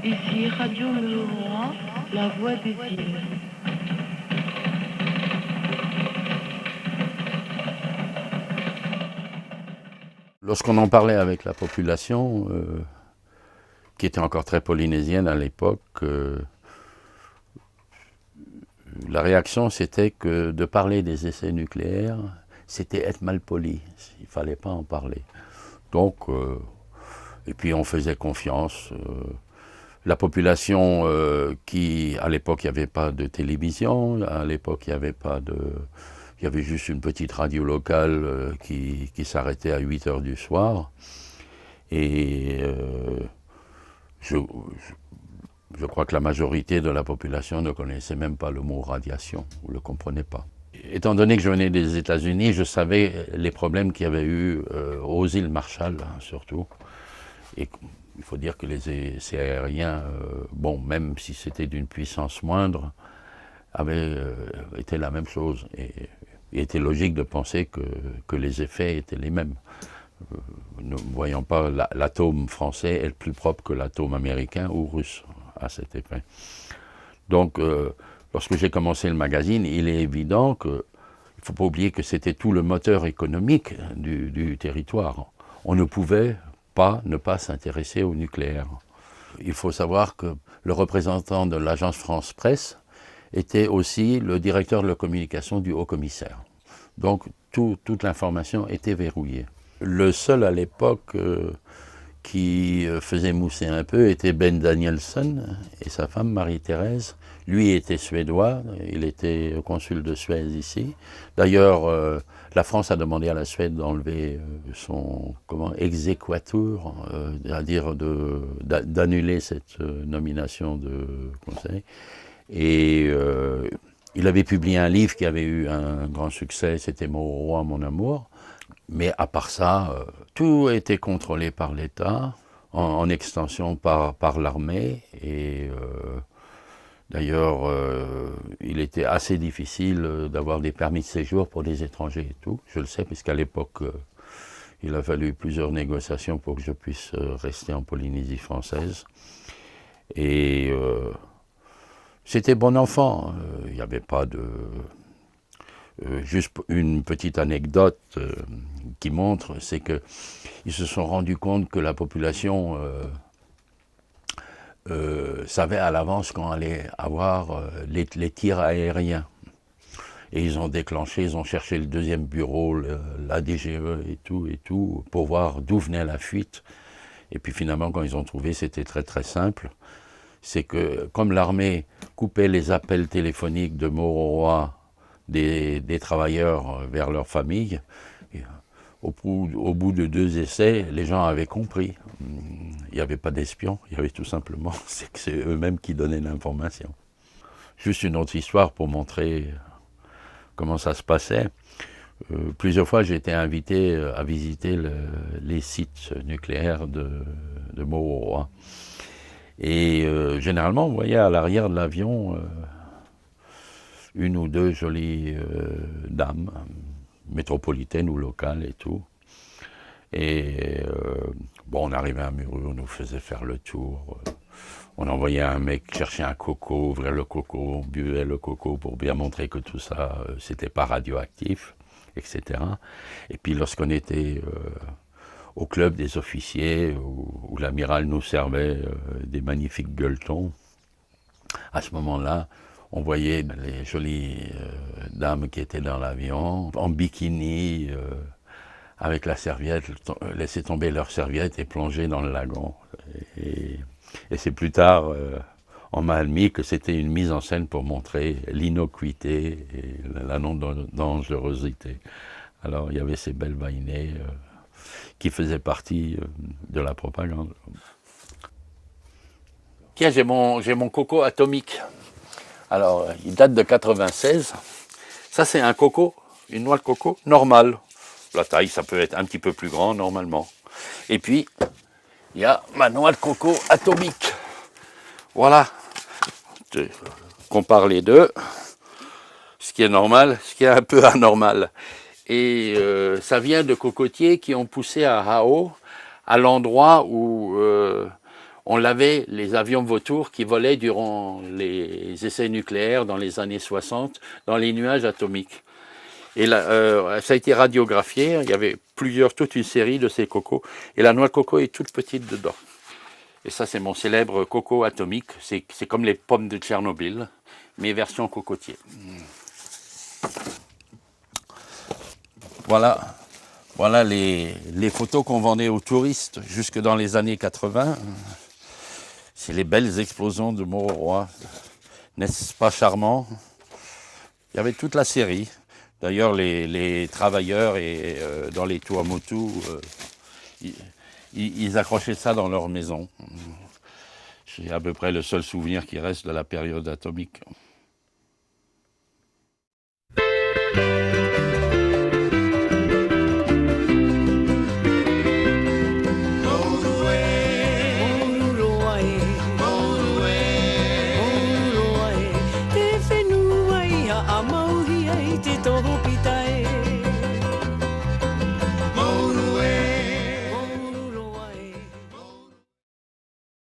Ici Radio Mururoa, la voix des îles. Lorsqu'on en parlait avec la population, qui était encore très polynésienne à l'époque, la réaction c'était que de parler des essais nucléaires, c'était être mal poli, il ne fallait pas en parler. Donc, et puis on faisait confiance. La population qui, à l'époque, il n'y avait pas de télévision, à l'époque, il n'y avait pas de... Il y avait juste une petite radio locale qui s'arrêtait à 8 heures du soir. Et je crois que la majorité de la population ne connaissait même pas le mot radiation, ou ne le comprenait pas. Étant donné que je venais des États-Unis, je savais les problèmes qu'il y avait eu aux îles Marshall, hein, surtout. Et il faut dire que les essais aériens, bon, même si c'était d'une puissance moindre, avaient été la même chose. Et il était logique de penser que les effets étaient les mêmes. Ne voyant pas l'atome français être plus propre que l'atome américain ou russe à cet effet. Donc, lorsque j'ai commencé le magazine, il est évident qu'il ne faut pas oublier que c'était tout le moteur économique du territoire. On ne pouvait pas ne pas s'intéresser au nucléaire. Il faut savoir que le représentant de l'agence France-Presse était aussi le directeur de la communication du haut-commissaire. Donc toute l'information était verrouillée. Le seul à l'époque qui faisait mousser un peu était Ben Danielsson et sa femme Marie-Thérèse. Lui était suédois, il était consul de Suède ici. D'ailleurs, la France a demandé à la Suède d'enlever son exéquatur, c'est-à-dire d'annuler cette nomination de conseil. Et il avait publié un livre qui avait eu un grand succès, c'était Mururoa, mon amour. Mais à part ça, tout était contrôlé par l'État, en extension par l'armée. Et d'ailleurs, il était assez difficile d'avoir des permis de séjour pour les étrangers et tout. Je le sais, puisqu'à l'époque, il a fallu plusieurs négociations pour que je puisse rester en Polynésie française. Et c'était bon enfant. Il n'y avait pas de... juste une petite anecdote qui montre, c'est qu'ils se sont rendus compte que la population savait à l'avance qu'on allait avoir les tirs aériens. Et ils ont déclenché, ils ont cherché le deuxième bureau, la DGE et tout, pour voir d'où venait la fuite. Et puis finalement, quand ils ont trouvé, c'était très très simple. C'est que comme l'armée coupait les appels téléphoniques de Mururoa des travailleurs vers leur famille, au bout de 2 essais, les gens avaient compris. Il n'y avait pas d'espions, il y avait tout simplement, c'est que c'est eux-mêmes qui donnaient l'information. Juste une autre histoire pour montrer comment ça se passait. Plusieurs fois, j'ai été invité à visiter les sites nucléaires de Mururoa. Et généralement, vous voyez à l'arrière de l'avion, une ou deux jolies dames, métropolitaines ou locales et tout. Et bon, on arrivait à Muru, on nous faisait faire le tour. On envoyait un mec chercher un coco, ouvrir le coco, on buvait le coco pour bien montrer que tout ça, c'était pas radioactif, etc. Et puis lorsqu'on était au club des officiers, où l'amiral nous servait des magnifiques gueuletons, à ce moment-là, on voyait les jolies dames qui étaient dans l'avion, en bikini, avec la serviette, laisser tomber leur serviette et plonger dans le lagon. Et c'est plus tard, on m'a admis que c'était une mise en scène pour montrer l'innocuité et la non-dangerosité. Alors il y avait ces belles vainées qui faisaient partie de la propagande. Tiens, j'ai mon coco atomique. Alors, il date de 96. Ça, c'est un coco, une noix de coco normale. La taille, ça peut être un petit peu plus grand normalement. Et puis, il y a ma noix de coco atomique. Voilà. Je compare les deux. Ce qui est normal, ce qui est un peu anormal. Et ça vient de cocotiers qui ont poussé à Hao, à l'endroit où on avait les avions vautours qui volaient durant les essais nucléaires dans les années 60 dans les nuages atomiques. Et là, ça a été radiographié, il y avait toute une série de ces cocos, et la noix de coco est toute petite dedans. Et ça, c'est mon célèbre coco atomique, c'est comme les pommes de Tchernobyl, mais version cocotier. Voilà les photos qu'on vendait aux touristes jusque dans les années 80. C'est les belles explosions de Mauroy. N'est-ce pas charmant? Il y avait toute la série. D'ailleurs, les travailleurs dans les Tuamotu, ils accrochaient ça dans leur maison. C'est à peu près le seul souvenir qui reste de la période atomique. Te whenua ia a mauhi ei te toho